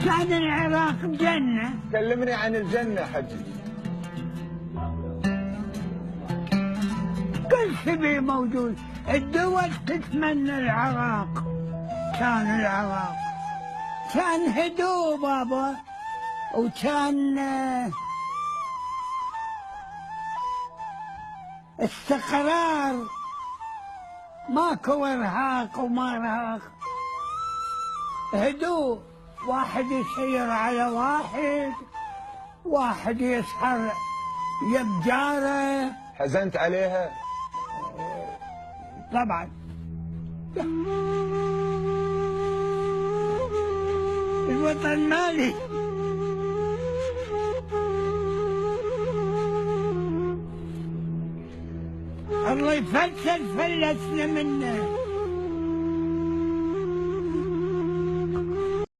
كان العراق جنة. كلمني عن الجنة حجي. كل شيء موجود. الدول تتمنى العراق. كان العراق كان هدوء بابا، وكان استقرار، ماكو ارهاق وما ارهاق، هدوء. واحد يسير على واحد، واحد يسهر يم جاره. حزنت عليها؟ طبعا. الوطن مالي. الله يفلسل فلسنا منه.